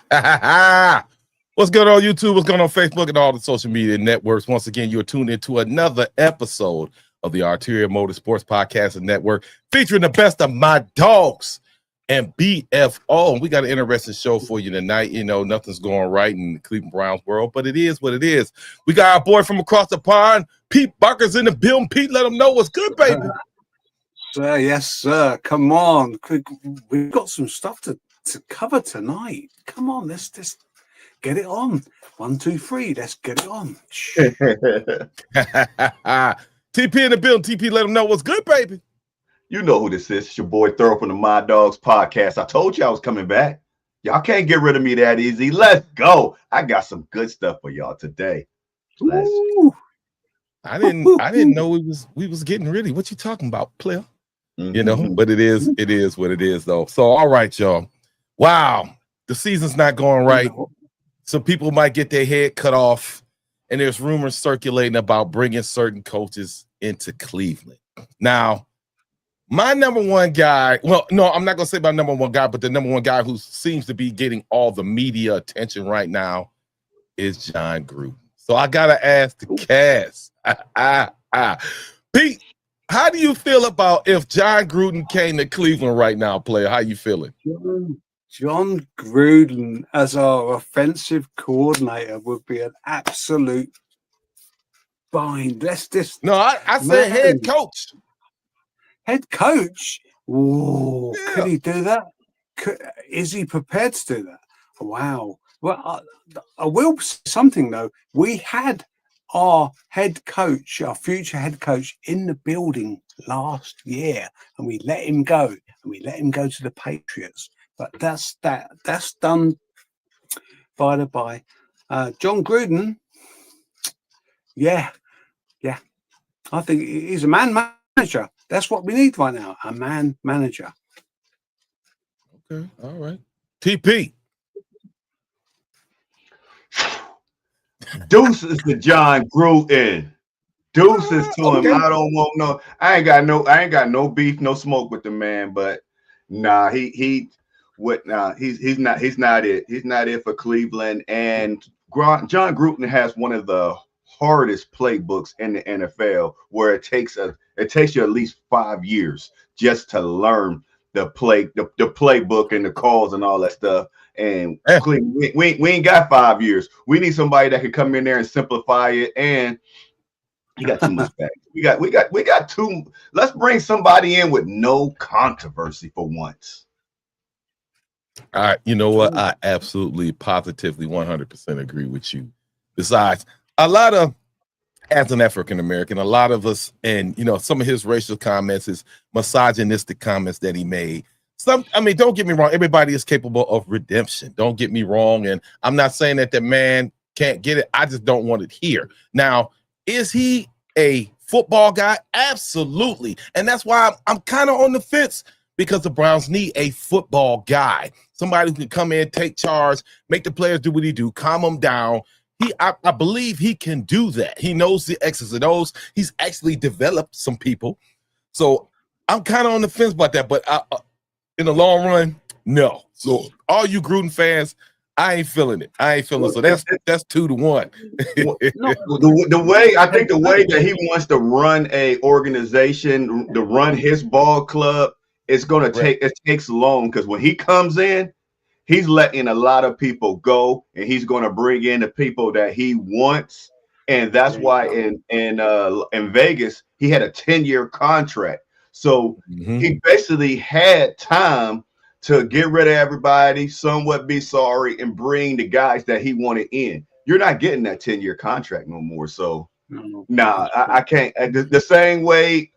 What's good on YouTube? What's going on Facebook and all the social media networks? Once again, you're tuned into another episode of the Arterial Motorsports Podcast and Network, featuring the best of my dogs and BFO. And we got an interesting show for you tonight. You know, nothing's going right in the Cleveland Browns world, but it is what it is. We got our boy from across the pond, Pete Barker's in the building. Pete, let him know what's good, baby. Sir, yes, sir. Come on. We've got some stuff to cover tonight. Come on, let's just get it on. 1, 2, 3. Let's get it on. TP in the building. TP, let him know what's good, baby. You know who this is. It's your boy Thorough from the My Dogs Podcast. I told you I was coming back. Y'all can't get rid of me that easy. Let's go. I got some good stuff for y'all today. I didn't know we was getting ready. What you talking about, player? You know, but it is what it is, though. So, all right, y'all. Wow, the season's not going right. So people might get their head cut off, and there's rumors circulating about bringing certain coaches into Cleveland. Now, my number one guy, well, no, I'm not going to say my number one guy, but the number one guy who seems to be getting all the media attention right now is Jon Gruden. So I got to ask the cast. Pete, how do you feel about if Jon Gruden came to Cleveland right now, player? How you feeling? Jon Gruden as our offensive coordinator would be an absolute bind. Let's just I said head coach. Head coach? Ooh, Yeah. Could he do that? Is he prepared to do that? Wow. Well, I will say something though. We had our head coach, our future head coach, in the building last year, and we let him go. And we let him go to the Patriots. But that's done by the by. Jon Gruden, yeah. I think he's a man manager. That's what we need right now, a man manager. Okay, all right. TP. Deuces to Jon Gruden. Deuces to him. I don't want no. I ain't got no beef, no smoke with the man. But nah, he's not it. He's not it for Cleveland. And Jon Gruden has one of the hardest playbooks in the NFL, where it takes you at least 5 years just to learn the playbook and the calls and all that stuff. And we ain't got 5 years. We need somebody that can come in there and simplify it. And you got too much back. We got too. Let's bring somebody in with no controversy for once. All right, you know what? I absolutely, positively, 100% agree with you. Besides, as an African American, a lot of us, and you know, some of his racial comments, his misogynistic comments that he made. Don't get me wrong. Everybody is capable of redemption. Don't get me wrong. And I'm not saying that the man can't get it. I just don't want it here. Now, is he a football guy? Absolutely. And that's why I'm kind of on the fence, because the Browns need a football guy. Somebody who can come in, take charge, make the players do what he do, calm them down. I believe he can do that. He knows the X's and O's. He's actually developed some people. So I'm kind of on the fence about that. But in the long run, no. So all you Gruden fans, I ain't feeling it. So that's 2-1. The way that he wants to run a organization, to run his ball club, it's gonna take. It takes long, because when he comes in, he's letting a lot of people go, and he's gonna bring in the people that he wants, and that's why in Vegas he had a 10-year contract. So he basically had time to get rid of everybody, somewhat be sorry, and bring the guys that he wanted in. You're not getting that 10-year contract no more. So, I can't. The same way,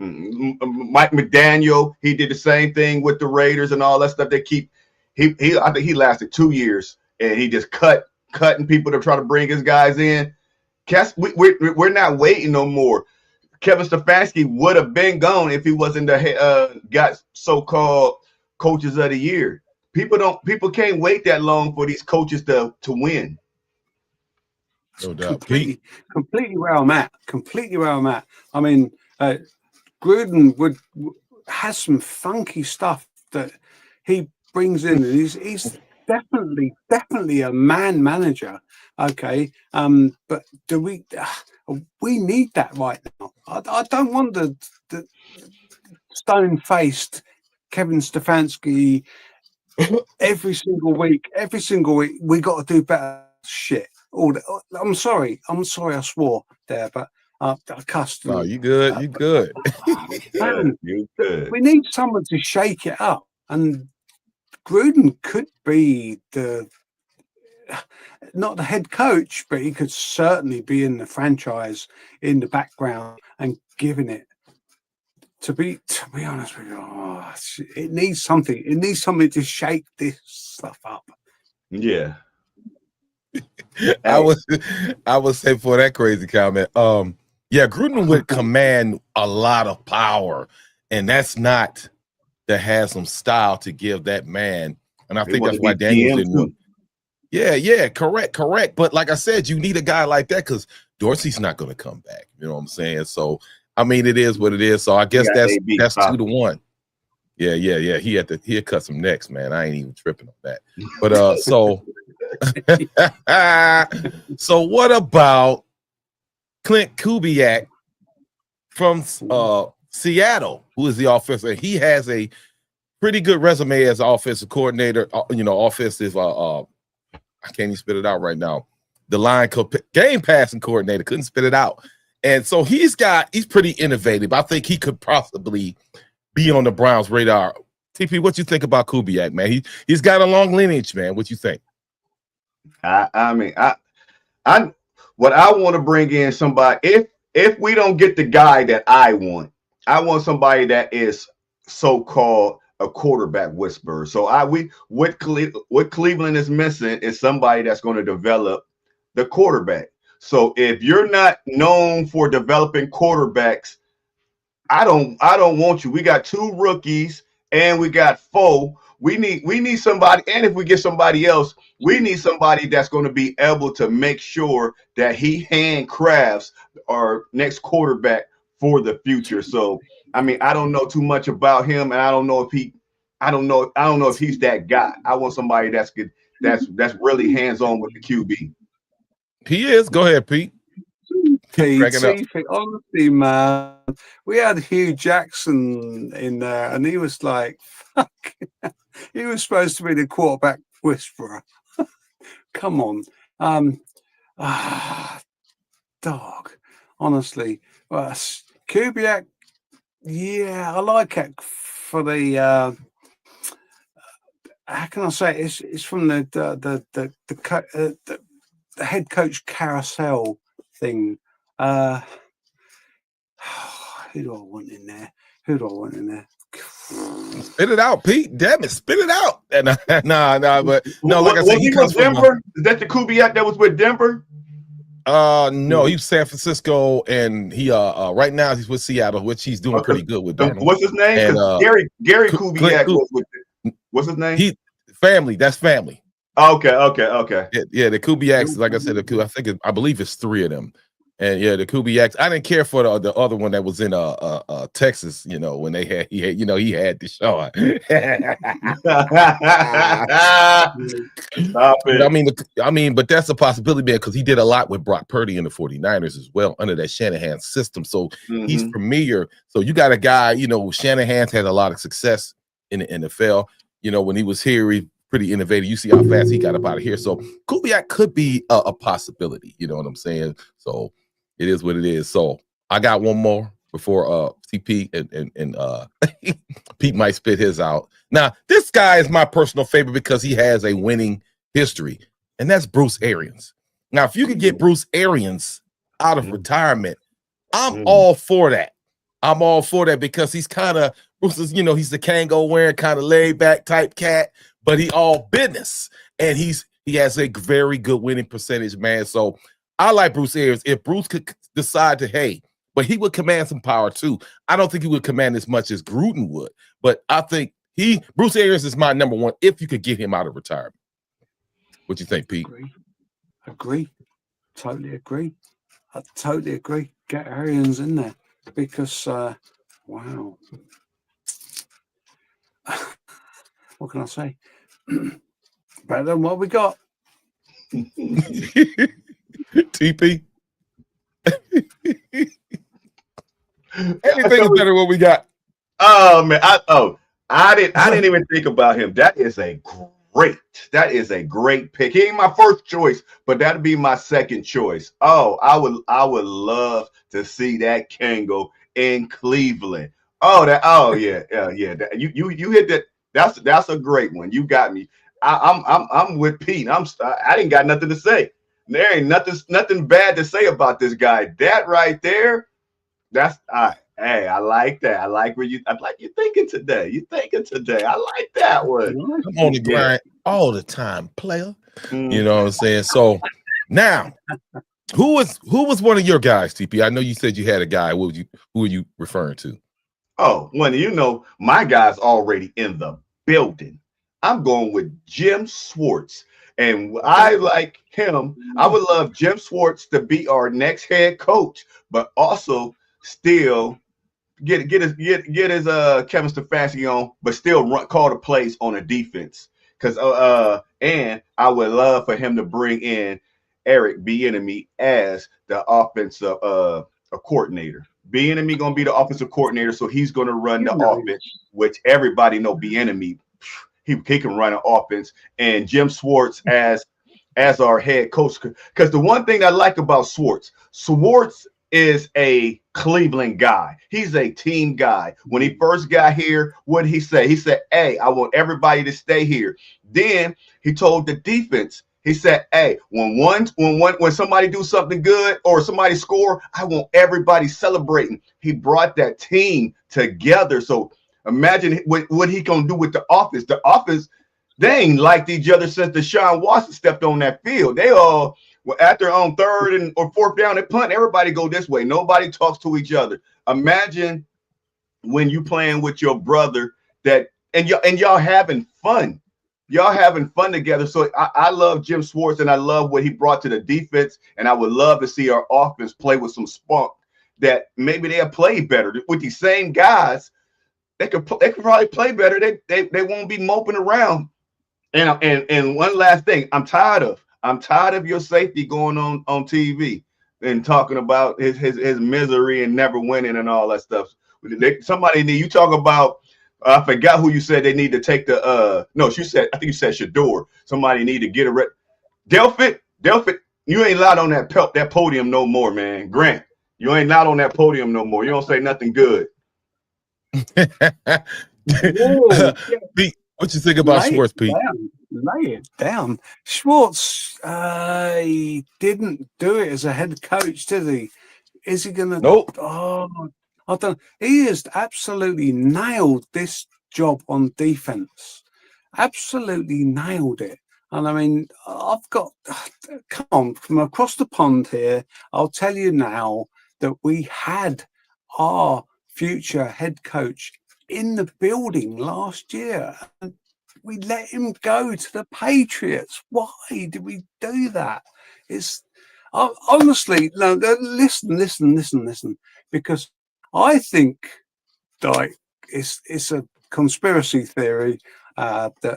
Mike McDaniel, he did the same thing with the Raiders and all that stuff. I think he lasted 2 years, and he just cutting people to try to bring his guys in. We're not waiting no more. Kevin Stefanski would have been gone if he wasn't got so-called coaches of the year. People can't wait that long for these coaches to win. No doubt. Completely where I'm at. I mean, Gruden has some funky stuff that he brings in. And definitely a man manager. Okay, but do we need that right now? I don't want the stone-faced Kevin Stefanski every single week. Every single week, we got to do better shit. I'm sorry, I swore there, but I cussed. No, you good. You good. Man, You good. we need someone to shake it up, and Gruden could be not the head coach, but he could certainly be in the franchise in the background and giving it. To be honest with you, it needs something. It needs something to shake this stuff up. Yeah. I was say for that crazy comment. Yeah, Gruden would command a lot of power, and that's not the handsome style to give that man. And I think that's why Daniels didn't want. Yeah, correct. But like I said, you need a guy like that because Dorsey's not going to come back. You know what I'm saying? So I mean, it is what it is. So I guess that's 2-1. Yeah. He had cut some necks, man. I ain't even tripping on that. But so what about Clint Kubiak from Seattle, who is the offensive? He has a pretty good resume as offensive coordinator. Offensive. I can't even spit it out right now. The game passing coordinator couldn't spit it out. And so he's pretty innovative. I think he could possibly be on the Browns' radar. TP, what you think about Kubiak, man? He's got a long lineage, man. What you think? I mean, what I want to bring in somebody. If we don't get the guy that I want somebody that is so-called a quarterback whisperer. So what Cleveland is missing is somebody that's going to develop the quarterback. So if you're not known for developing quarterbacks, I don't want you. We got 2 rookies and we got 4. We need somebody, and if we get somebody else, we need somebody that's going to be able to make sure that he handcrafts our next quarterback for the future. So I mean, I don't know too much about him, and I don't know if he's that guy. I want somebody that's good, that's really hands-on with the QB. He is. Go ahead, Pete. Honestly, man, we had Hugh Jackson in there, and he was like, he was supposed to be the quarterback whisperer. Come on, dog. Honestly, Kubiak. Yeah, I like it for the. How can I say it? It's from the head coach carousel thing. Who do I want in there? Spit it out, Pete. Damn it, spit it out. Nah, but no, like I said, he was Denver. Is that the Kubiak that was with Denver? No, he was San Francisco, and he right now he's with Seattle, which he's doing pretty good with. What's his name? And, Gary Kubiak was with. What's his name? That's family. Okay. Yeah, the Kubiaks, like I said, I believe it's 3 of them. And yeah, the Kubiaks. I didn't care for the other one that was in Texas. You know, when he had Deshaun. I mean, but that's a possibility, man, because he did a lot with Brock Purdy in the 49ers as well under that Shanahan system. So he's familiar. So you got a guy, Shanahan's had a lot of success in the NFL. When he was here, he pretty innovative. You see how fast he got up out of here. So Kubiak could be a possibility. You know what I'm saying? So it is what it is. So I got one more before TP and Pete might spit his out. Now, this guy is my personal favorite because he has a winning history, and that's Bruce Arians. Now, if you could get Bruce Arians out of retirement, I'm all for that. I'm all for that because he's kind of Bruce is, he's the Kango wearing kind of laid back type cat, but he all business, and he has a very good winning percentage, man. So I like Bruce Arians. If Bruce could decide to, but he would command some power too. I don't think he would command as much as Gruden would, but I think Bruce Arians is my number one if you could get him out of retirement. What you think, Pete? Agree. Totally agree. I totally agree. Get Arians in there because, wow. What can I say? better than what we got. TP. Anything is better than what we got. Oh man, I didn't even think about him. That is a great pick. He ain't my first choice, but that'd be my second choice. Oh, I would love to see that Kango in Cleveland. Oh, yeah. You hit that. That's a great one. You got me. I'm with Pete. I didn't got nothing to say. There ain't nothing bad to say about this guy. That right there, that's hey, I like that. I like you thinking today. I like that one. I'm on the grind all the time, player. You know what I'm saying? So now, who was one of your guys, TP? I know you said you had a guy. Who are you referring to? Oh, well, my guy's already in the building. I'm going with Jim Schwartz. And I like him. I would love Jim Schwartz to be our next head coach, but also still get his Kevin Stefanski on, but still call the plays on a defense. And I would love for him to bring in Eric Bieniemy as the offensive coordinator. Bieniemy gonna be the offensive coordinator, so he's gonna run the offense, which everybody know Bieniemy. He can run an offense, and Jim Schwartz as our head coach. Because the one thing I like about Schwartz is a Cleveland guy. He's a team guy. When he first got here, what did he say? He said, "Hey, I want everybody to stay here." Then he told the defense, he said, "Hey, when somebody do something good or somebody score, I want everybody celebrating." He brought that team together. So imagine what he gonna do with the offense. The offense, they ain't liked each other since Deshaun Watson stepped on that field. They all, after on third or fourth down and punt, everybody go this way. Nobody talks to each other. Imagine when you playing with your brother and y'all having fun. Y'all having fun together. So I love Jim Schwartz, and I love what he brought to the defense. And I would love to see our offense play with some spunk that maybe they'll play better with these same guys. They could probably play better. They won't be moping around. And one last thing, I'm tired of your safety going on TV and talking about his misery and never winning and all that stuff. You talk about, I forgot who you said they need to take I think you said Shador. Somebody need to get Delpit, you ain't allowed on that podium no more, man. Grant, you ain't allowed on that podium no more. You don't say nothing good. Pete, what you think about Schwartz, Pete? Lay it down. Schwartz, he didn't do it as a head coach, did he? Is he gonna? Nope. Oh, I don't. He has absolutely nailed this job on defense. Absolutely nailed it. And I mean, I've got, come on, from across the pond here, I'll tell you now that we had our future head coach in the building last year, and we let him go to the Patriots. Why did we do that? It's honestly, no, listen, because I think like it's a conspiracy theory that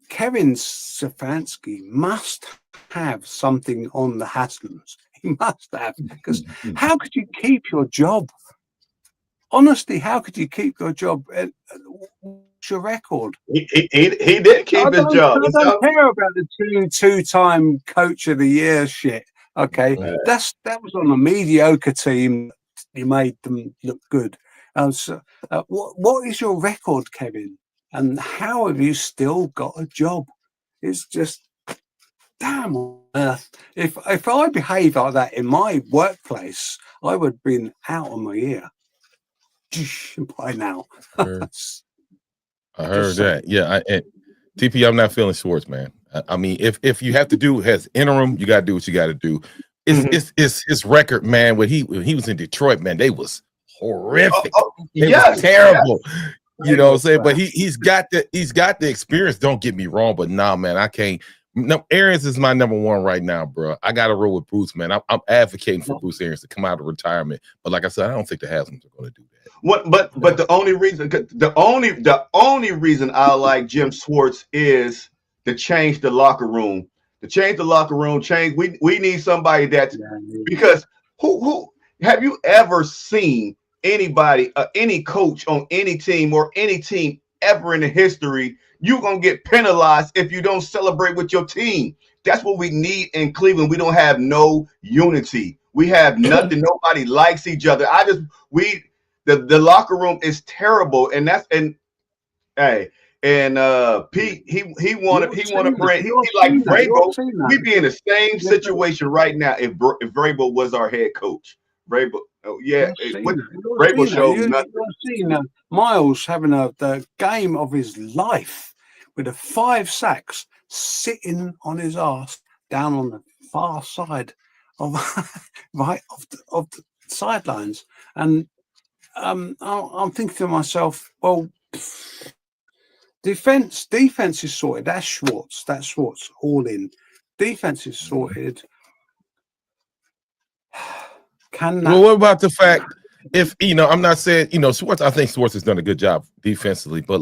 Kevin Stefanski must have something on the Haslams. He must have, because how could you keep your job? Honestly, how could you keep your job? What's your record? He did keep his job. I don't care about the two-time coach of the year shit. Okay, that was on a mediocre team. You made them look good. So, what is your record, Kevin? And how have you still got a job? It's just damn on earth. If I behaved like that in my workplace, I would have been out of my ear by now. I heard that. Yeah, TP, I'm not feeling Schwartz, man. I mean, if you have to do as interim, you got to do what you got to do. It's his record, man. When he was in Detroit, man, they was horrific. It was terrible. Yes. You know what I'm saying? But he's got the experience. Don't get me wrong, but nah, man, I can't. No, Arians is my number one right now, bro. I got to roll with Bruce, man. I'm advocating for Bruce Arians to come out of retirement. But like I said, I don't think the Haslams are going to do that. But the only reason I like Jim Schwartz is to change the locker room. To change the locker room, we need somebody that's because who have you ever seen anybody, any coach on any team or any team ever in the history, you're gonna get penalized if you don't celebrate with your team. That's what we need in Cleveland. We don't have no unity. We have nothing. Nobody likes each other. The locker room is terrible, and Pete, he wanted bring he like Vrabel. We'd be in the same situation right now if Vrabel was our head coach. Vrabel, Vrabel showed nothing. You've seen Miles having the game of his life with 5 sacks, sitting on his ass down on the far side of the sidelines, and I'm thinking to myself, well, defense is sorted. That's Schwartz all in. Defense is sorted. Well, what about the fact if I'm not saying Schwartz? I think Schwartz has done a good job defensively, but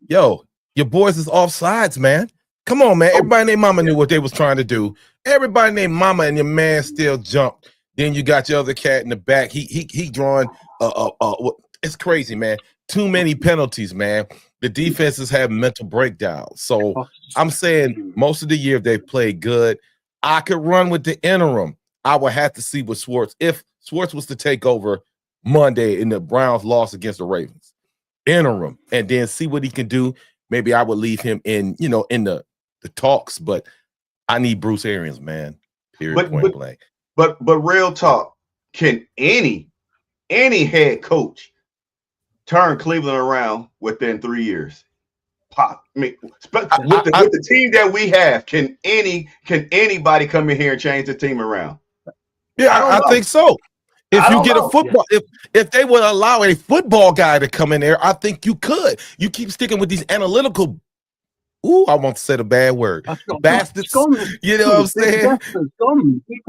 your boys is offsides, man. Come on, man. Everybody named Mama knew what they was trying to do. Everybody named Mama and your man still jumped. Then you got your other cat in the back. He drawing. It's crazy, man. Too many penalties, man. The defenses have mental breakdowns. So I'm saying most of the year they played good. I could run with the interim. I would have to see with Schwartz if Schwartz was to take over Monday in the Browns loss against the Ravens. Interim, and then see what he can do. Maybe I would leave him in the talks, but I need Bruce Arians, man. Period. Point blank. But real talk, can any head coach turn Cleveland around within 3 years? I mean, with the team that we have, can anybody come in here and change the team around? Yeah, I think so. If you get a football, if they would allow a football guy to come in there, I think you could. You keep sticking with these analytical. I won't say the bad word. Bastards. You know what I'm saying?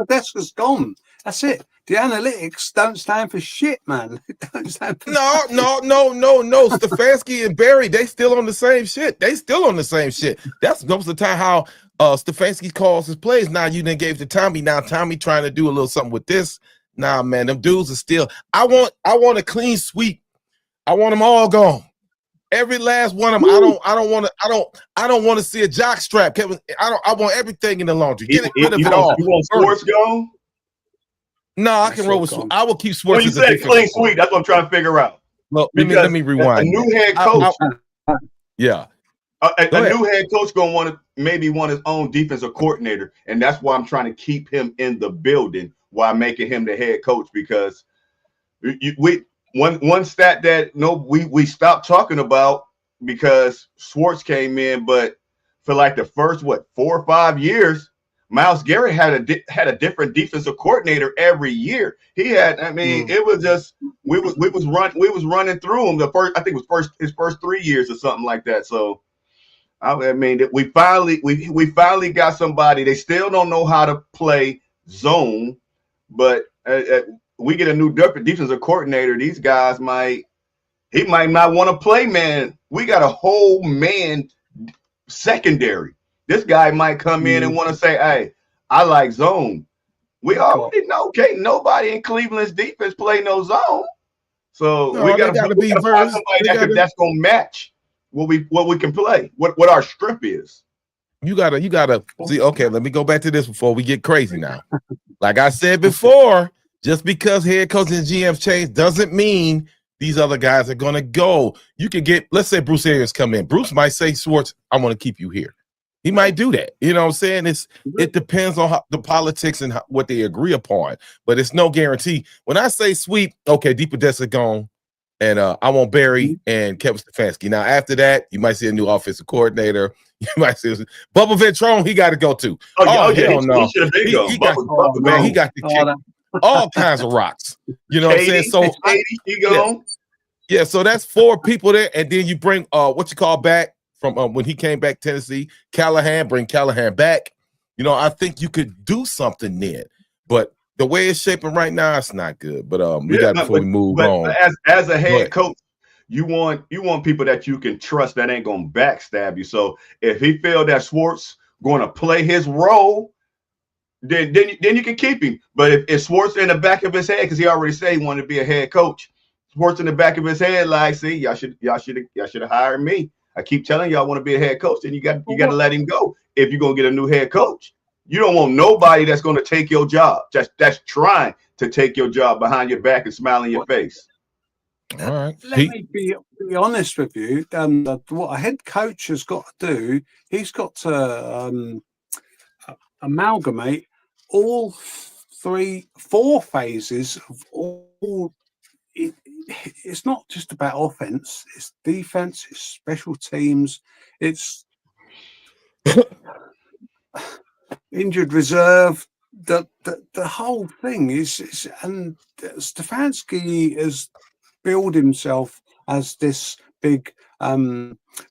That's gone. That's it. The analytics don't stand for shit, man. It don't stand for No. Stefanski and Barry, they still on the same shit. That's most of the time how Stefanski calls his plays. Now you didn't gave to Tommy. Now Tommy trying to do a little something with this. Nah, man, them dudes are still. I want a clean sweep. I want them all gone. Every last one of them. I don't want to see a jock strap, Kevin. I want everything in the laundry. Get rid of it all. You want Schwartz gone? No, I can roll with Schwartz. I will keep Schwartz. When you said clean sweep, that's what I'm trying to figure out. Well, let me rewind. A new head coach. A new head coach gonna want his own defensive coordinator, and that's why I'm trying to keep him in the building while making him the head coach, because one stat that we stopped talking about because Schwartz came in, but for like the first 4 or 5 years, Myles Garrett had a different defensive coordinator every year. He had, it was just we was running through him his first 3 years or something like that. So we finally got somebody. They still don't know how to play zone, but we get a new defensive coordinator. These guys might not want to play man. We got a whole man secondary. This guy might come in and want to say, "Hey, I like zone." We already know, can't nobody in Cleveland's defense play no zone. So we got to find somebody that's going to match what we can play, what our strength is. You gotta see. Okay, let me go back to this before we get crazy now. Like I said before, just because head coach and GMs change doesn't mean these other guys are gonna go. You can get, let's say Bruce Arians come in. Bruce might say, Schwartz, I want to keep you here. He might do that. You know what I'm saying? It depends on the politics and what they agree upon, but it's no guarantee. When I say sweep, okay, DePodesta gone, and I want Barry and Kevin Stefanski. Now after that, you might see a new offensive coordinator. You might see Bubba Ventrone. He got to go too. Hell no. He got to kick all kinds of rocks. You know what I'm saying? So yeah, so that's 4 people there, and then you bring what you call back from when he came back Tennessee, Callahan. Bring Callahan back. You know, I think you could do something then. But the way it's shaping right now, it's not good. But we got before we move on. As a head coach, you want people that you can trust that ain't gonna backstab you. So if he feel that Schwartz going to play his role, then you can keep him. But if Schwartz in the back of his head, because he already said he wanted to be a head coach, Schwartz in the back of his head, like, see, y'all should have hired me. I keep telling y'all I want to be a head coach, then you got to let him go if you're gonna get a new head coach. You don't want nobody that's gonna take your job, that's trying to take your job behind your back and smile in your face. All right. Let me be honest with you. What a head coach has got to do, he's got to amalgamate all 4 phases of all. It's not just about offense, it's defense, it's special teams, it's injured reserve. The whole thing is, and Stefanski has built himself as this big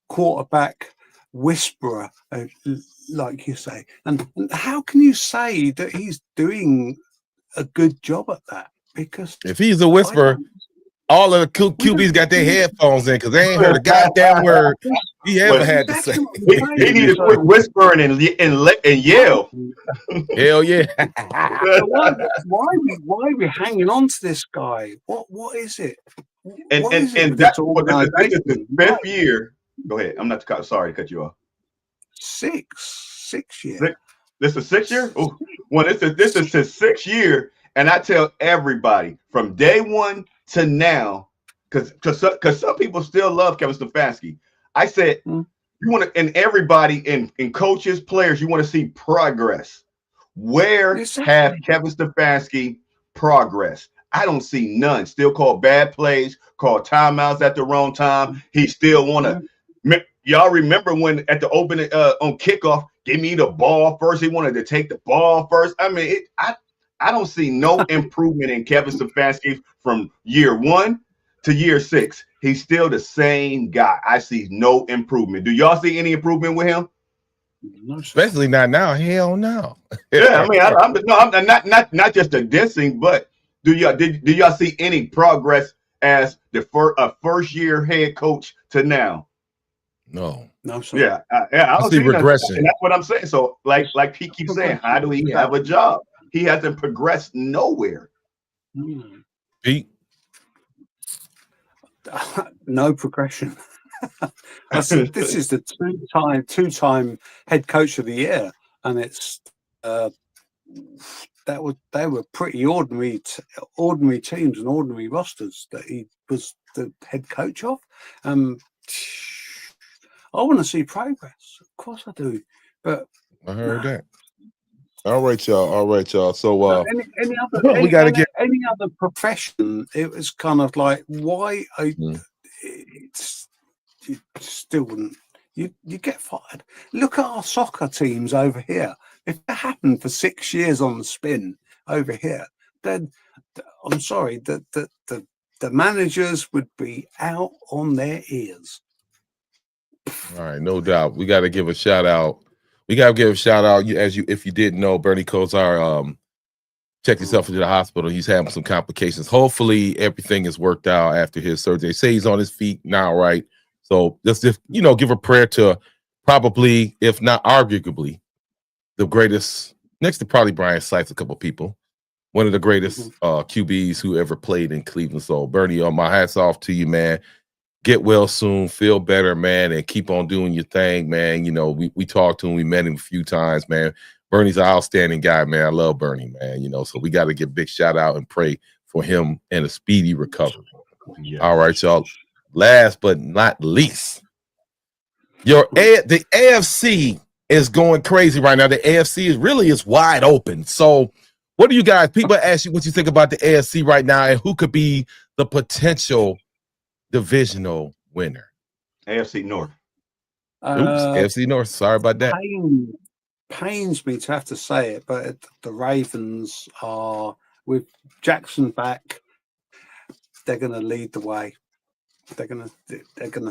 quarterback whisperer, like you say. And how can you say that he's doing a good job at that? Because if he's a whisperer, all of the QBs got their headphones in because they ain't heard a goddamn word he ever had to say. He need to quit whispering and yell. Hell yeah. Why are we hanging on to this guy? What is it? And that's this is the 5th year. Go ahead. I'm not sorry to cut you off. 6 years. This is 6 year? Oh, well, this is his 6th year. And I tell everybody from day one to now, because some people still love Kevin Stefanski. I said, you want to, and everybody in coaches, players, you want to see progress. Where have Kevin Stefanski progress? I don't see none. Still call bad plays, call timeouts at the wrong time. He still want to. Y'all remember when at the opening on kickoff, give me the ball first. He wanted to take the ball first. I mean, I don't see no improvement in Kevin Stefanski from year 1 to year 6. He's still the same guy. I see no improvement. Do y'all see any improvement with him? Especially not now. Hell no. Yeah, I mean, I'm not just a dissing, but do y'all see any progress as the first year head coach to now? No. Sir. Yeah, I don't see regression. And that's what I'm saying. So, like he keeps saying, how do he have a job? He hasn't progressed nowhere. Pete? No progression. This is the two-time head coach of the year, and it's they were pretty ordinary teams and ordinary rosters that he was the head coach of. I want to see progress. Of course I do. But I heard that. All right, y'all. So any other profession, it was kind of like, why it's you still wouldn't you get fired. Look at our soccer teams over here. If that happened for 6 years on the spin over here, then I'm sorry, the managers would be out on their ears. All right, no doubt. We got to give a shout out. If you didn't know, Bernie Kosar checked himself into the hospital. He's having some complications. Hopefully everything is worked out after his surgery. They say he's on his feet now, right? So let's just, give a prayer to probably, if not arguably, the greatest, next to probably Brian Sykes, a couple of people, one of the greatest QBs who ever played in Cleveland. So Bernie, my hats off to you, man. Get well soon, feel better, man, and keep on doing your thing, man. We talked to him, we met him a few times, man. Bernie's an outstanding guy, man. I love Bernie, man. So we got to give a big shout out and pray for him and a speedy recovery. Yeah. All right, y'all. Last but not least, the AFC is going crazy right now. The AFC is wide open. So what do you guys, people ask you what you think about the AFC right now and who could be the potential divisional winner? AFC North. AFC North. Sorry about that. Pains me to have to say it, but the Ravens are, with Jackson back, they're going to lead the way. They're going to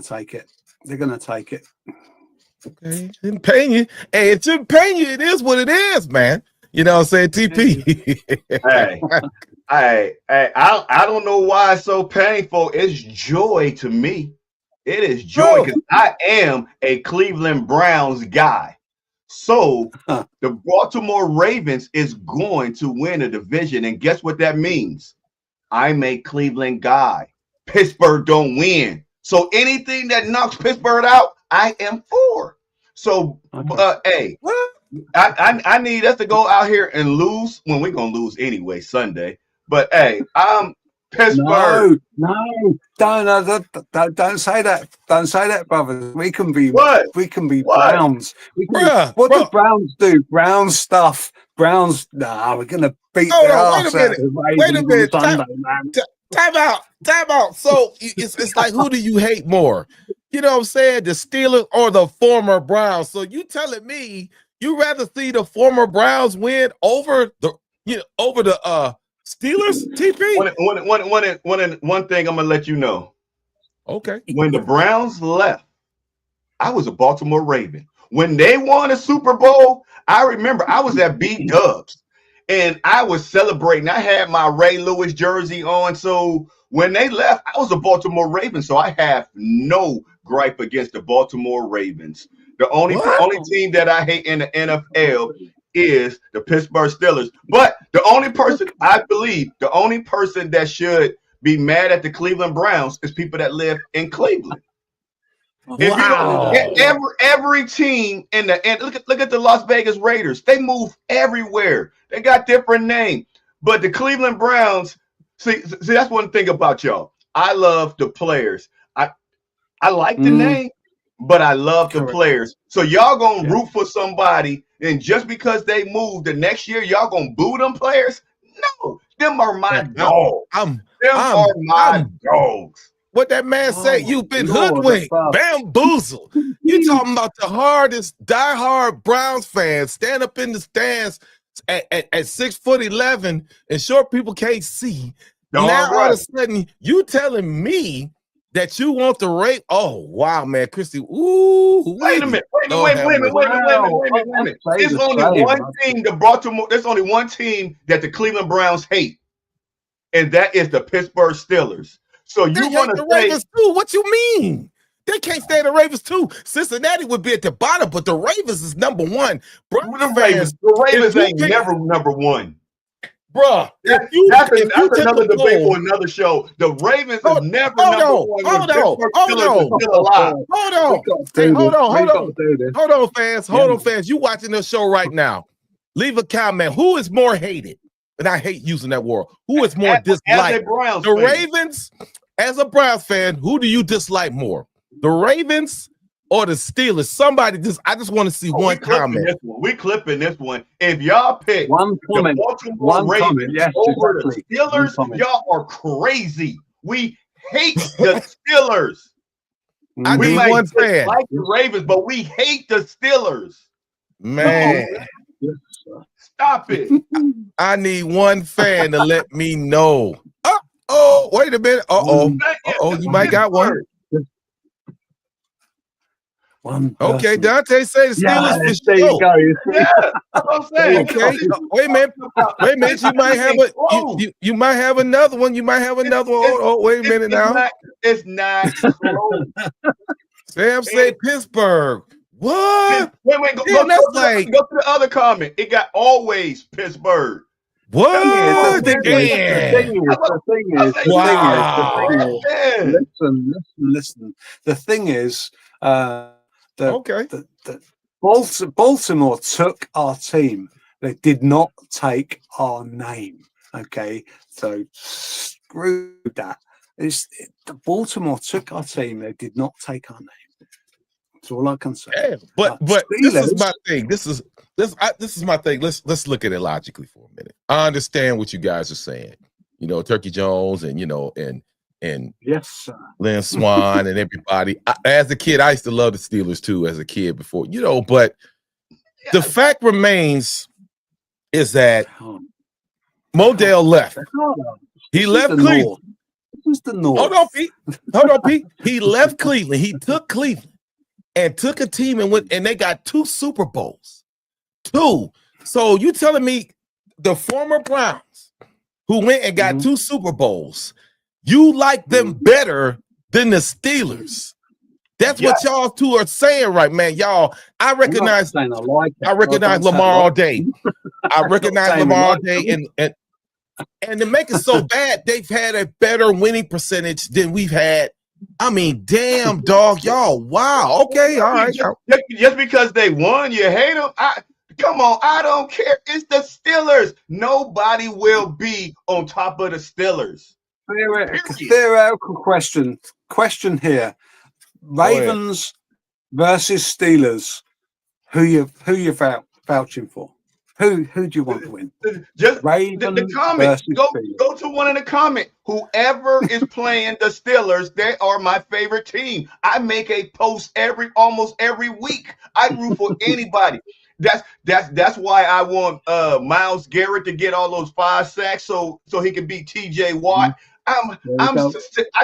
take it. They're going to take it. Okay, it didn't pain you. Hey, it didn't pain you. It is what it is, man. You know what I'm saying, TP? I don't know why it's so painful. It's joy to me. It is joy because I am a Cleveland Browns guy. So the Baltimore Ravens is going to win a division. And guess what that means? I'm a Cleveland guy. Pittsburgh don't win. So anything that knocks Pittsburgh out, I am for. So, hey, I need us to go out here and lose when we're going to lose anyway Sunday. But, hey, I'm Pittsburgh. No, don't say that. Don't say that, brothers. We can be Browns. What do Browns do? Brown stuff. Browns. Nah, we're gonna beat their ass. Wait a minute. Time out. So it's like, who do you hate more? You know what I'm saying? The Steelers or the former Browns? So you telling me you rather see the former Browns win over the Steelers, TP? One thing I'm gonna let you know. Okay. When the Browns left, I was a Baltimore Raven. When they won a Super Bowl, I remember I was at B-Dubs and I was celebrating. I had my Ray Lewis jersey on. So when they left, I was a Baltimore Raven. So I have no gripe against the Baltimore Ravens. The only team that I hate in the NFL is the Pittsburgh Steelers. But the only person that should be mad at the Cleveland Browns is people that live in Cleveland. Wow. Every team look at the Las Vegas Raiders. They move everywhere. They got different names. But the Cleveland Browns, see that's one thing about y'all. I love the players. I like the name, but I love the players. So y'all gonna root for somebody, and just because they move the next year, y'all gonna boo them players? No, them are my dogs. Them are my dogs. What that man say? You've been hoodwinked, bamboozled. You talking about the hardest, diehard Browns fans stand up in the stands at 6'11" and short people can't see. Now all of a sudden you telling me that you want the rate? Oh wow, man, Christy. Ooh, wait a minute. Wait a minute. There's only one team, there's only one team that the Cleveland Browns hate, and that is the Pittsburgh Steelers. So you want to say Ravens too? What you mean? They can't stand the Ravens too. Cincinnati would be at the bottom, but the Ravens is number one. The Ravens ain't never number one. Bruh, that's another debate for another show. The Ravens is never number one. Hold on, fans. You watching this show right now. Leave a comment. Who is more hated? And I hate using that word. Who is more disliked? The Ravens, as a Browns fan, who do you dislike more? The Ravens or the Steelers? Somebody I just want to see one comment. We clipping this one. If y'all pick one comment, the Baltimore Ravens over the Steelers, y'all are crazy. We hate the Steelers. I need one fan. Like the Ravens, but we hate the Steelers. Man. Stop it. I need one fan to let me know. Oh, wait a minute. You might got one. Okay, Dante say the Steelers. There you go. Yeah, that's what I'm saying. Okay, wait a minute. You might have another one. Oh, wait a minute now. It's not. Sam say Pittsburgh. What? Wait, go to the other comment. It got always Pittsburgh. What? The thing is, Baltimore took our team. They did not take our name. Okay, so screw that. Baltimore took our team. They did not take our name. That's all I can say. Yeah, but this is my thing. This is my thing. Let's look at it logically for a minute. I understand what you guys are saying. You know, Turkey Jones and and yes, sir. Lynn Swan and everybody. As a kid, I used to love the Steelers too. As a kid, before but the fact remains is that Modell left. He left Cleveland. This is the North. Hold on, Pete. He left Cleveland. He took Cleveland and took a team and went, and they got 2 Super Bowls. 2. So you telling me the former Browns who went and got 2 Super Bowls, you like them better than the Steelers? That's what y'all two are saying, right, man? Y'all, I recognize Lamar all day. I recognize Lamar all day, and to make it so bad, they've had a better winning percentage than we've had. I mean, damn, dog, y'all. Wow. Okay, all right. Just because they won, you hate them. Come on, I don't care. It's the Steelers. Nobody will be on top of the Steelers. Theoretical question here. Ravens versus Steelers. Who you vouching for? Who do you want to win? Just the comment. Go to one in the comment. Whoever is playing the Steelers, they are my favorite team. I make a post almost every week. I root for anybody. That's why I want Myles Garrett to get all those 5 sacks so he can beat TJ Watt. I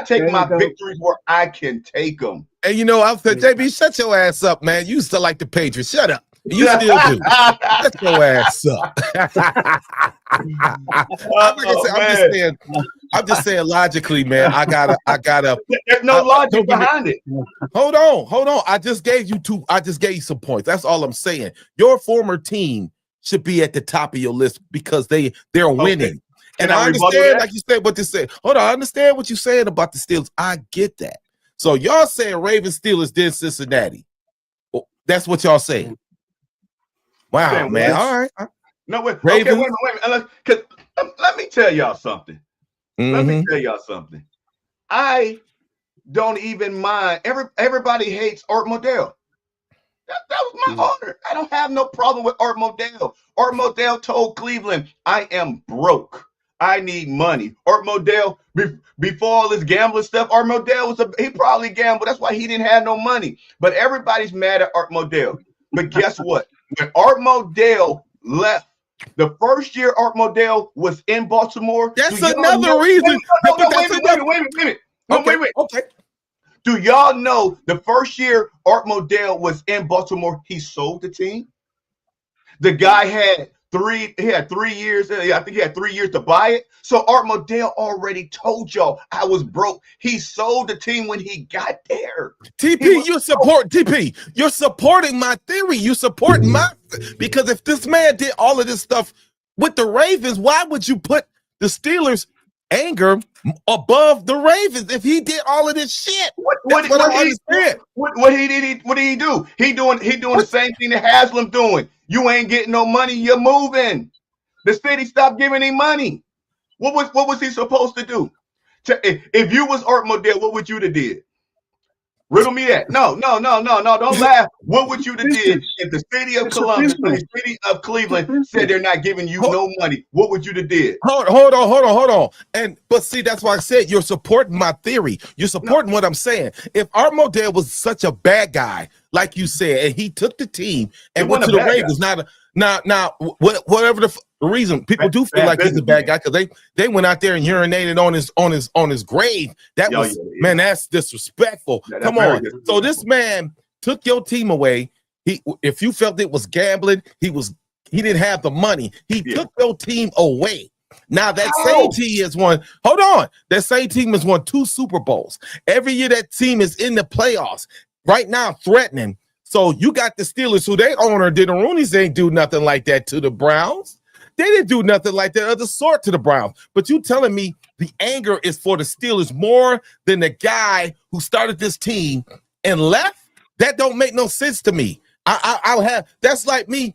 take my victories where I can take them. And you know, I said, JB, shut your ass up, man. You used to like the Patriots. Shut up. You still do. Shut your ass up. I'm just saying logically, man. I gotta. There's no logic behind it. Hold on. I just gave you some points. That's all I'm saying. Your former team should be at the top of your list because they're winning. And I understand, like you said, what they said. Hold on, I understand what you're saying about the Steelers. I get that. So y'all saying Ravens Steelers did Cincinnati. Well, that's what y'all saying. Wow, man. All right. No, wait. Okay, wait a minute. Let me tell y'all something. Let me tell y'all something. I don't even mind. Everybody hates Art Modell. That was my honor. I don't have no problem with Art Modell. Art Modell told Cleveland, I am broke. I need money. Art Modell, before all this gambling stuff, Art Modell he probably gambled. That's why he didn't have no money. But everybody's mad at Art Modell. But guess what? When Art Modell left, the first year Art Modell was in Baltimore. That's another reason. Wait a minute. Okay. Do y'all know the first year Art Modell was in Baltimore, he sold the team? The guy had 3 years. I think he had 3 years to buy it. So Art Modell already told y'all I was broke. He sold the team when he got there. TP, you're supporting my theory. You're supporting because if this man did all of this stuff with the Ravens, why would you put the Steelers' anger above the Ravens if he did all of this shit? What did he do? He doing the same thing that Haslam doing. You ain't getting no money, you're moving. The city stopped giving him money. What was he supposed to do? If you was Art Modell, what would you have did? Riddle me that. No, don't laugh. What would you have did if the city of Columbus, the city of Cleveland said they're not giving you no money? What would you have did? Hold on. But see, that's why I said you're supporting my theory. You're supporting what I'm saying. If Art Modell was such a bad guy, like you said, and he took the team and went to the Ravens, whatever the reason, people do feel like he's a bad guy because they went out there and urinated on his grave. Man, that's disrespectful. Come on. So this man took your team away. If you felt it was gambling, he didn't have the money. He took your team away. Now that same team has won. Hold on. That same team has won 2 Super Bowls. Every year that team is in the playoffs. Right now, threatening. So you got the Steelers, who their owner did. The Rooney's ain't do nothing like that to the Browns. They didn't do nothing like that other sort to the Browns. But you telling me the anger is for the Steelers more than the guy who started this team and left? That don't make no sense to me. I'll have that's like me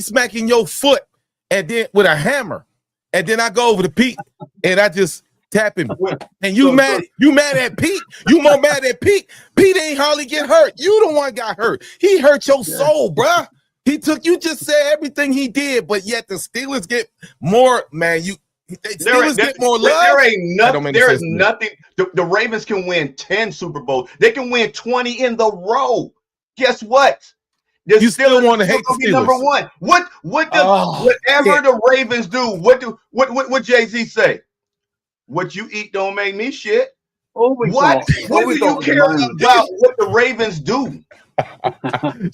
smacking your foot and then with a hammer, and then I go over to Pete and I just tap him. And you mad at Pete? You more mad at Pete? Pete ain't hardly get hurt. You the one got hurt. He hurt your soul, bruh. You just said everything he did, but yet the Steelers get more, man. Steelers get more love. There is nothing. The Ravens can win 10 Super Bowls. They can win 20 in the row. Guess what? You still want to hate the Steelers. Number one. Whatever the Ravens do, what Jay-Z say? What you eat don't make me shit. What do you care about what the Ravens do?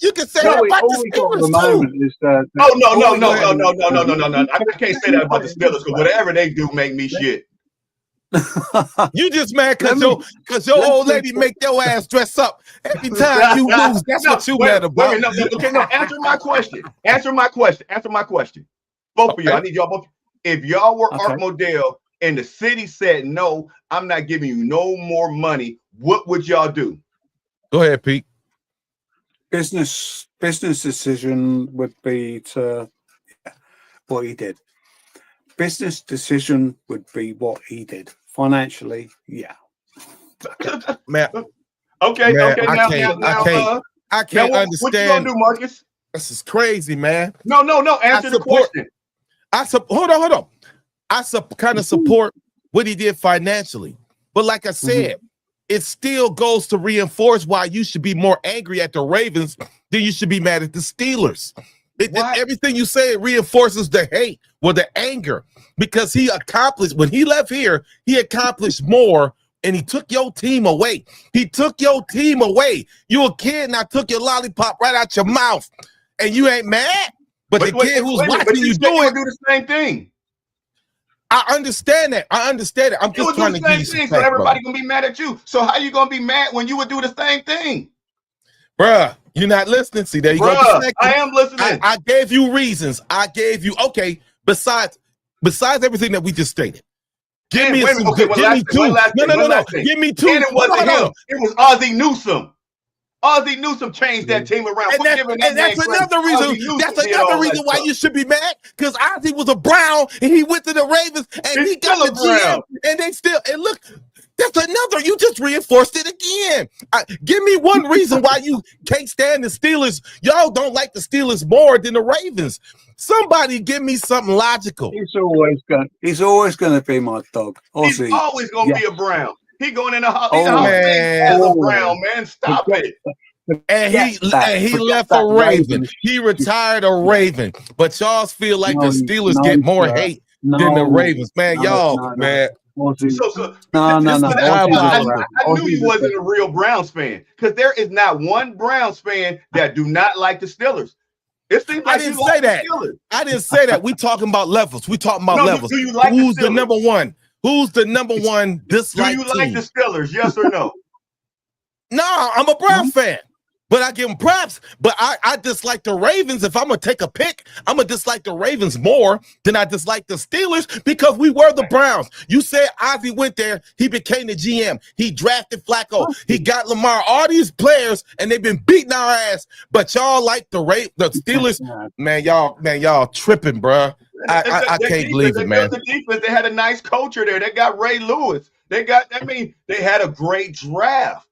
You can say all that we about got at the the Steelers moment too. is that. Oh no. I can't say that about the Steelers because whatever they do make me shit. You just mad Let because your old lady make your ass dress up every time you lose. That's what you mad about. Okay, no. Answer my question. Answer my question. Both of y'all. I need y'all both. If y'all were Art Modell and the city said no, I'm not giving you no more money, what would y'all do? Go ahead, Pete. Business decision would be to what he did. Business decision would be what he did. Financially, yeah. Man. Okay. Man, Okay. I can't understand. What you gonna do, Marcus? This is crazy, man. No. Answer the question. Hold on. I kind of support what he did financially, but like I said, it still goes to reinforce why you should be more angry at the Ravens than you should be mad at the Steelers. Everything you say, it reinforces the hate or the anger because he accomplished, when he left here, he accomplished more and he took your team away. He took your team away. You a kid and I took your lollipop right out your mouth and you ain't mad? But the kid who's watching you do it. Do the same thing. I understand that. I'm just trying to give you some facts, so everybody gonna be mad at you. So how you gonna be mad when you would do the same thing? Bruh, you're not listening. See, there you go. I am listening. I gave you reasons. Besides everything that we just stated. Give me two. No. Give me two. And it wasn't him. It was Ozzie Newsome. Ozzie Newsome changed that team around. That's another reason why you should be mad. Because Ozzie was a Brown and he went to the Ravens and he got the GM and they still look. That's another. You just reinforced it again. Give me one reason why you can't stand the Steelers. Y'all don't like the Steelers more than the Ravens. Somebody give me something logical. He's always gonna be my dog. Ozzie. He's always gonna be a Brown. He going in the Hall as a Brown, man. Stop it. And he left a Raven. He retired a Raven. But y'all feel like the Steelers get more hate than the Ravens. Man, man. I knew he wasn't a real Browns fan because there is not one Browns fan that do not like the Steelers. It seems like I didn't say that. I didn't say that. We talking about levels. We talking about levels. Do you like Who's the number one? Who's the number one dislike team? Do you like the Steelers? Yes or no? No, I'm a Brown fan. But I give them props. But I dislike the Ravens. If I'm going to take a pick, I'm going to dislike the Ravens more than I dislike the Steelers because we were the Browns. You said Ozzie went there. He became the GM. He drafted Flacco. He got Lamar. All these players, and they've been beating our ass. But y'all like the Steelers. Man, y'all tripping, bro. I can't believe it, man. The defense, they had a nice culture there. They got Ray Lewis. They had a great draft.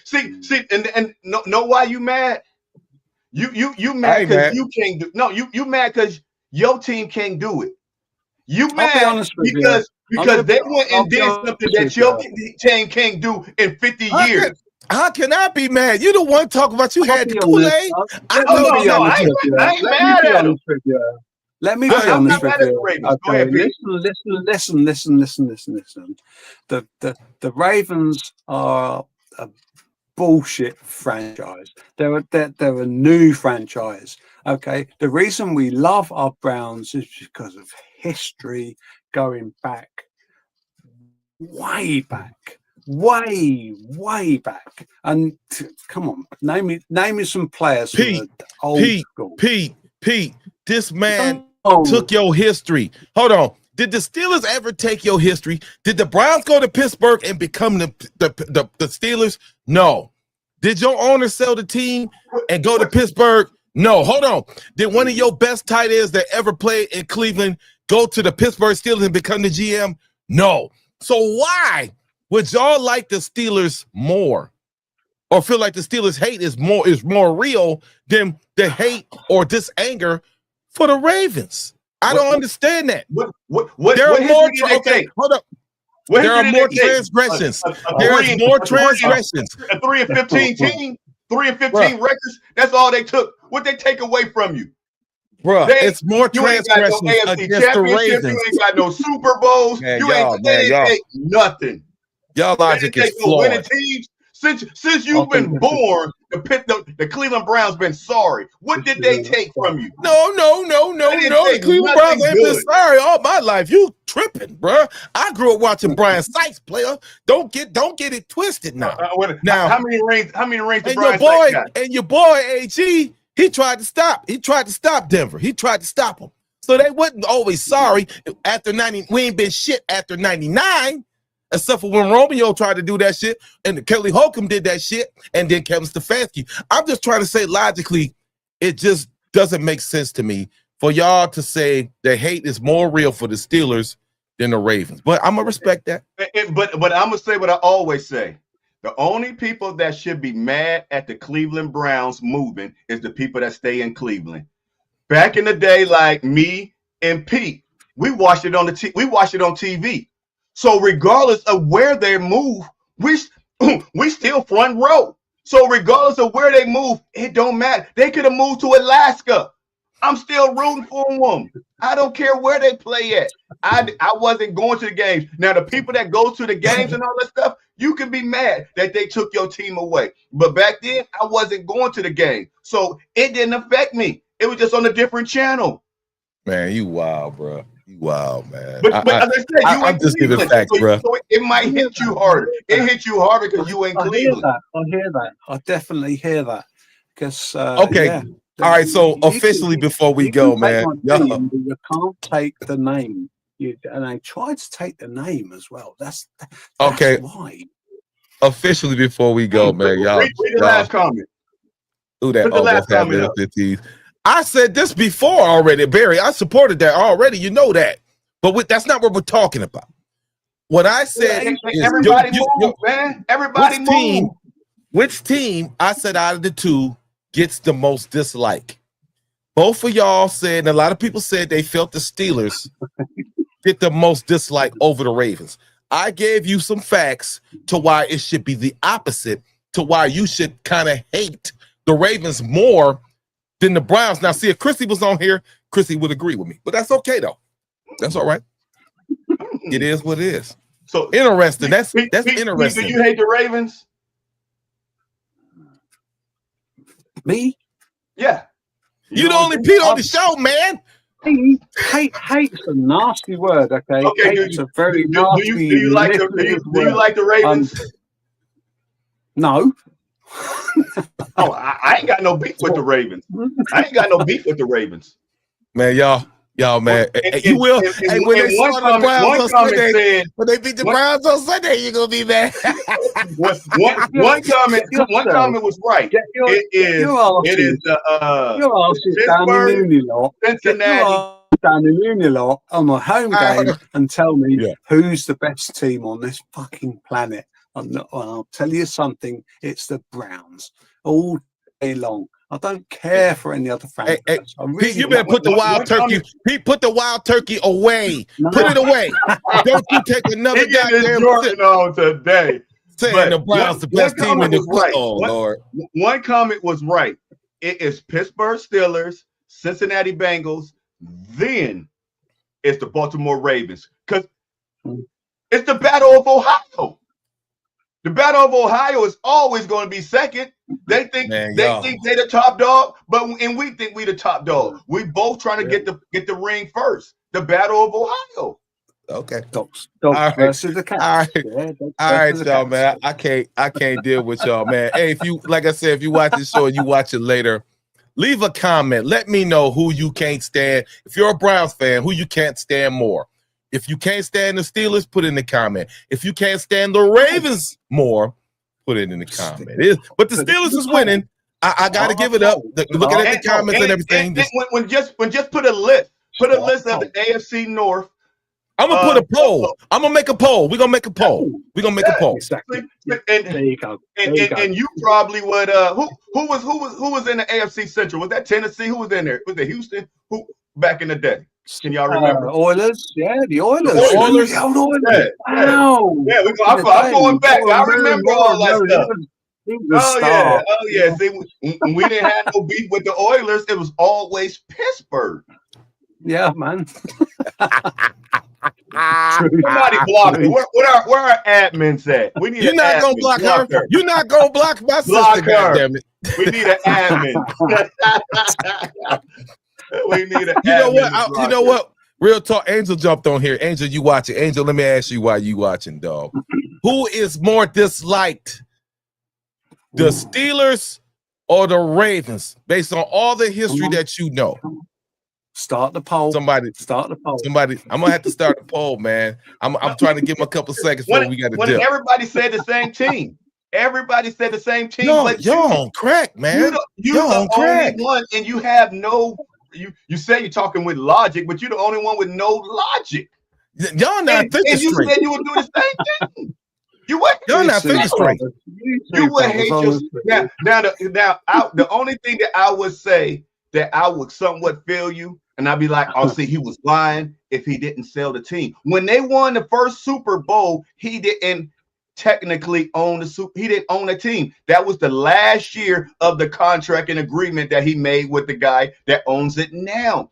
See, and know why you mad? You mad because you can't do. No, you mad because your team can't do it. You mad because they went and did something that your team can't do in 50 years. How can I be mad? You the one talking about you had the Kool-Aid. I ain't mad at him. Let me be honest with you. Okay, listen. The Ravens are a bullshit franchise. They're a new franchise. Okay, the reason we love our Browns is because of history going back, way back. And come on, name me some players. Pete, this man took your history. Hold on. Did the Steelers ever take your history? Did the Browns go to Pittsburgh and become the Steelers? No. Did your owner sell the team and go to Pittsburgh? No. Hold on. Did one of your best tight ends that ever played in Cleveland go to the Pittsburgh Steelers and become the GM? No. So why would y'all like the Steelers more or feel like the Steelers hate is more real than the hate or this anger for the Ravens? I don't understand that. There are more transgressions. There is more transgressions. A 3-15 team, 3-15 records. That's all they took. What they take away from you, bro? It's more transgressions against the Ravens. You ain't got no Super Bowls. You ain't take nothing. Y'all logic is flawed. Since you've been born, the Cleveland Browns been sorry. What did they take from you? No. The Cleveland Browns ain't been sorry all my life. You tripping, bro? I grew up watching Brian Sykes, player. Don't get it twisted now. Now, how many rings? How many rings? And your boy, AG, he tried to stop. He tried to stop Denver. He tried to stop him. So they wasn't always sorry after 90. We ain't been shit after 99. Except for when Romeo tried to do that shit, and Kelly Holcomb did that shit, and then Kevin Stefanski. I'm just trying to say logically, it just doesn't make sense to me for y'all to say the hate is more real for the Steelers than the Ravens. But I'm gonna respect that. But I'm gonna say what I always say: the only people that should be mad at the Cleveland Browns moving is the people that stay in Cleveland. Back in the day, like me and Pete, we watched it on TV. So regardless of where they move, we still front row. So regardless of where they move, it don't matter. They could have moved to Alaska. I'm still rooting for them. I don't care where they play at. I wasn't going to the games. Now, the people that go to the games and all that stuff, you can be mad that they took your team away. But back then, I wasn't going to the game. So it didn't affect me. It was just on a different channel. Man, you wild, bro. You wild, man. But as I said, I'm just giving facts, bro. So it might hit you harder. It hit you harder because you ain't Cleveland. I hear that. I definitely hear that. Because okay. Yeah. All right. So officially, before we go, man, you can't take the name. And I tried to take the name as well. That's okay. Why. Officially, before we go, man, y'all. Read the last comment. Who that almost had the I said this before already, Barry. I supported that already. You know that. But that's not what we're talking about. What I said is everybody move, man. Everybody move. Which team, I said, out of the two gets the most dislike? Both of y'all said, and a lot of people said they felt the Steelers get the most dislike over the Ravens. I gave you some facts to why it should be the opposite, to why you should kind of hate the Ravens more than the Browns. Now, see, if Chrissy was on here, Chrissy would agree with me. But that's okay, though. That's all right. It is what it is. So interesting. That's Pete, interesting. Do you hate the Ravens? Me? Yeah. You the only Pete on the show, man. Hate's a nasty word, okay? Okay, hate's a very nasty. Do you like the Ravens? No. Oh, I ain't got no beef with the Ravens. I ain't got no beef with the Ravens. Man, y'all, man. You will. Hey, when they saw the Browns on Sunday, when they beat the Browns on Sunday, you're gonna be mad. one comment was right. It is Pittsburgh, Cincinnati. Standing in a lot on my home game and tell me who's the best team on this fucking planet. I'll tell you something. It's the Browns all day long. I don't care for any other franchise. Hey, Pete, you better put the wild turkey. Pete, put the wild turkey away. No. Put it away. Don't you take another goddamn Jordan on today. Saying the Browns the best team in the right. Oh, Lord. One comment was right. It is Pittsburgh Steelers, Cincinnati Bengals, then it's the Baltimore Ravens. Because it's the Battle of Ohio. The Battle of Ohio is always going to be second. They think they the top dog, and we think we the top dog. We both trying to get the ring first. The Battle of Ohio. Okay. Dogs versus the Cats. All right, y'all, man. I can't deal with y'all, man. Hey, if you like I said, if you watch the show and you watch it later, leave a comment. Let me know who you can't stand. If you're a Browns fan, who you can't stand more. If you can't stand the Steelers, put it in the comment. If you can't stand the Ravens more, put it in the comment. But the Steelers is winning. I got to give it up. Looking at the comments and everything. When just put a list of the AFC North. I'm gonna put a poll. I'm gonna make a poll. We're gonna make a poll. Exactly. And there you go. And you probably would. Who was in the AFC Central? Was that Tennessee? Who was in there? Was it Houston? Who back in the day? Can y'all remember? Oilers, the Oilers. The Oilers. Wow. Yeah, I'm going back. I remember all that stuff. Oh yeah. See, when we didn't have no beef with the Oilers, it was always Pittsburgh. Yeah, man. Somebody block her. Where our admins at? We need You're an not admin. gonna block her. You're not gonna block my Block sister. her. Goddamn it. We need an admin. We need an You know admin. what? You know what? Real talk. Angel jumped on here. Angel, you watching? Angel, let me ask you why you watching, dog. Who is more disliked, the Steelers or the Ravens, based on all the history that you know? Start the poll. Somebody. I'm gonna have to start a poll, man. I'm trying to give him a couple seconds before we got to dip. Everybody said the same team. Everybody said the same team. No, but y'all on crack, man. You're the only one, and you have no. You say you're talking with logic, but you're the only one with no logic. Y'all not thinking and you straight. said you would do the same thing. You would. Y'all not thinking straight. You would hate your now. The only thing that I would say that I would somewhat feel you, and I'd be like, "Oh, see, he was lying if he didn't sell the team." When they won the first Super Bowl, he didn't technically own he didn't own a team. That was the last year of the contract and agreement that he made with the guy that owns it now.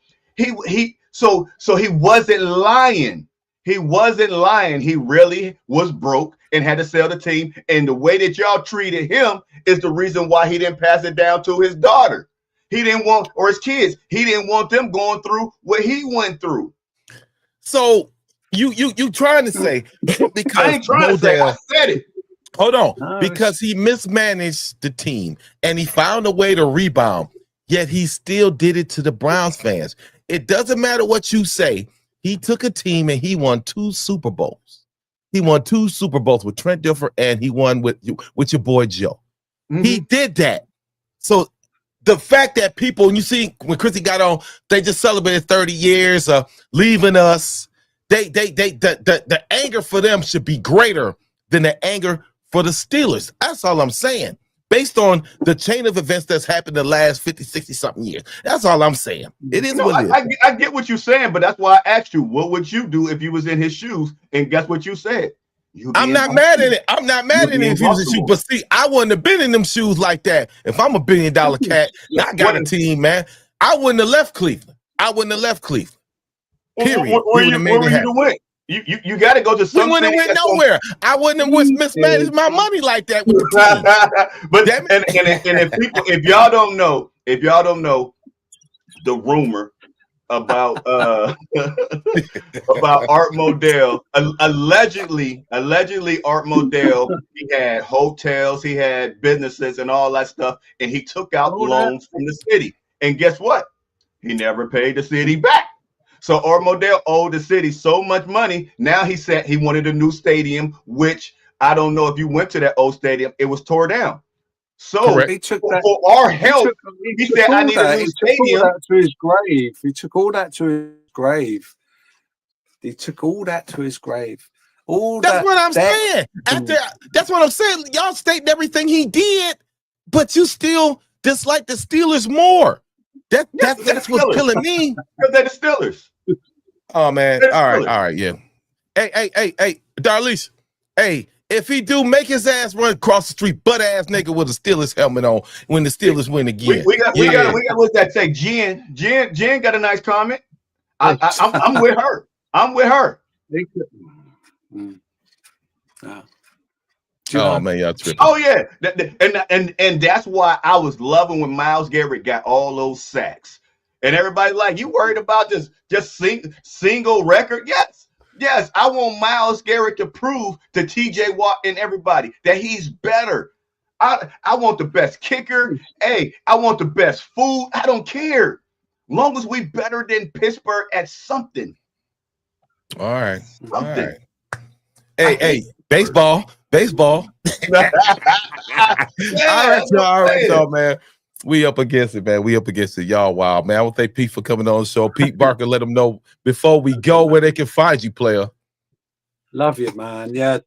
So he wasn't lying. He wasn't lying. He really was broke and had to sell the team. And the way that y'all treated him is the reason why he didn't pass it down to his daughter. He didn't want, or his kids, he didn't want them going through what he went through. So you trying to say, because I ain't trying to say, I said it. Hold on. Because he mismanaged the team and he found a way to rebound, yet he still did it to the Browns fans. It doesn't matter what you say. He took a team and he won 2 Super Bowls. He won 2 Super Bowls with Trent Dilfer, and he won with your boy Joe. Mm-hmm. He did that. So the fact that people, you see, when Chrissy got on, they just celebrated 30 years of leaving us. The anger for them should be greater than the anger for the Steelers. That's all I'm saying. Based on the chain of events that's happened the last 50, 60 something years. That's all I'm saying. It is what it is. I get what you're saying, but that's why I asked you, what would you do if you was in his shoes? And guess what you said? I'm not mad at it. I'm not mad at it if he was in shoes. But see, I wouldn't have been in them shoes like that. If I'm $1 billion cat, I got a team, man. I wouldn't have left Cleveland. Period. Where were you to win? You got to go to some. We wouldn't have went nowhere. I wouldn't have mismanaged my money like that with the team. But if y'all don't know, the rumor about about Art Modell, allegedly Art Modell, he had hotels, he had businesses and all that stuff, and he took out loans from the city. And guess what? He never paid the city back. So Art Modell owed the city so much money. Now he said he wanted a new stadium, which I don't know if you went to that old stadium. It was tore down. So he took for our help, he said, I need a new stadium. To his grave. He took all that to his grave. That's what I'm saying. That's what I'm saying. Y'all stating everything he did, but you still dislike the Steelers more. That's what's killing me. Because they're the Steelers. Oh man. All right, yeah. Hey, Darlise. Hey, if he do, make his ass run across the street, butt ass nigga with a Steelers helmet on when the Steelers win again. We got what's that say? Jen got a nice comment. I'm with her. Oh man, y'all tripping. Oh yeah, and that's why I was loving when Myles Garrett got all those sacks, and everybody like, you worried about just single record? Yes, I want Myles Garrett to prove to T.J. Watt and everybody that he's better. I want the best kicker. Hey, I want the best food. I don't care, long as we better than Pittsburgh at something. All right. Hey, baseball. All right, y'all, man. We up against it, man. Y'all wild, man. I want to thank Pete for coming on the show. Pete Barker, let them know before we go where they can find you, player. Love you, man. Yeah,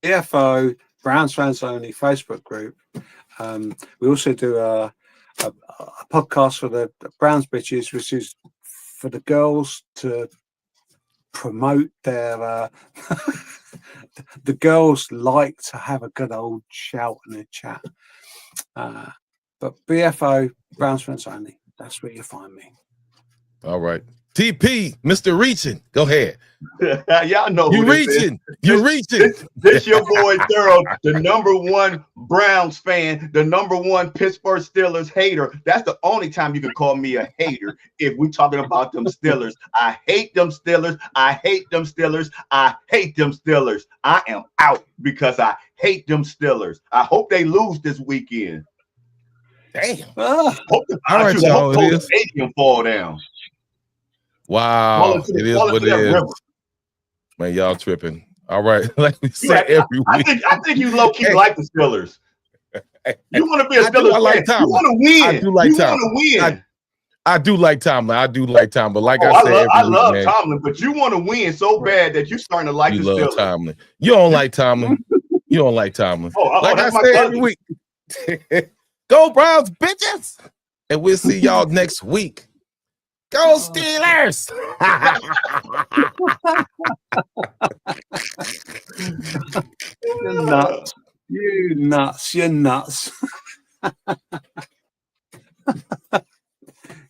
BFO, Browns Fans Only Facebook group. We also do a podcast for the Browns bitches, which is for the girls to promote their the girls like to have a good old shout and a chat, but BFO, Browns Fans Only, that's where you find me. All right, TP, Mr. Reaching. Go ahead. Y'all know You who this is. reaching. You reaching. This your boy Thorough, the #1 Browns fan, the #1 Pittsburgh Steelers hater. That's the only time you can call me a hater if we talking about them Steelers. I hate them Steelers. I hate them Steelers. I hate them Steelers. I am out because I hate them Steelers. I hope they lose this weekend. Damn. All right, y'all, it is. Stadium fall down. Wow. It is what it is. River. Man, y'all tripping. All right. Like we say every week. I think you low-key like the Steelers. You want to be a Steelers fan. Like you want to win. I do like Tomlin. You want to win. I do like Tomlin. I do like Tomlin. But like I said, I love Tomlin, but you want to win so bad that you're starting to like the Steelers. Love Tomlin. You don't like Tomlin. You don't like Tomlin. Like I say every week. Go Browns, bitches. And we'll see y'all next week. Go Steelers! You're nuts. You nuts. You're nuts.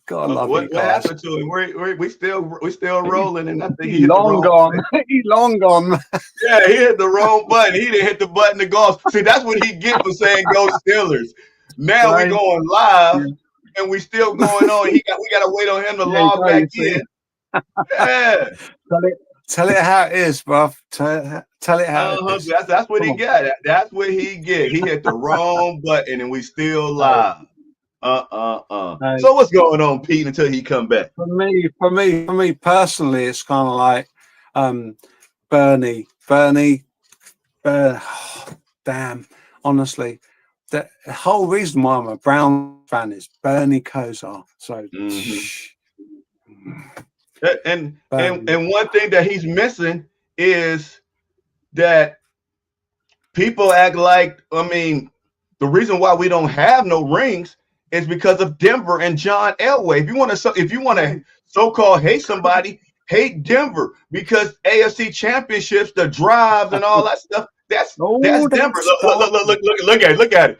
God, I love what you guys. happened to him? We still rolling, and I think He's long gone. He's long gone. Yeah, he hit the wrong button. He didn't hit the button to go. See, that's what he get for saying go Steelers. Now we're going live. And we still going on. We got to wait on him to log back in. Yeah. Tell it how it is, bruv. Tell it how it is. That's what he got. That's what he get. He hit the wrong button, and we still live. So what's going on, Pete? Until he come back. For me personally, it's kind of like Bernie. Damn. Honestly. The whole reason why I'm a Brown fan is Bernie Kosar. So, and one thing that he's missing is that people act like, the reason why we don't have no rings is because of Denver and John Elway. If you want to so-called hate somebody, hate Denver, because AFC championships, the drives and all that stuff. That's Denver. Look at it.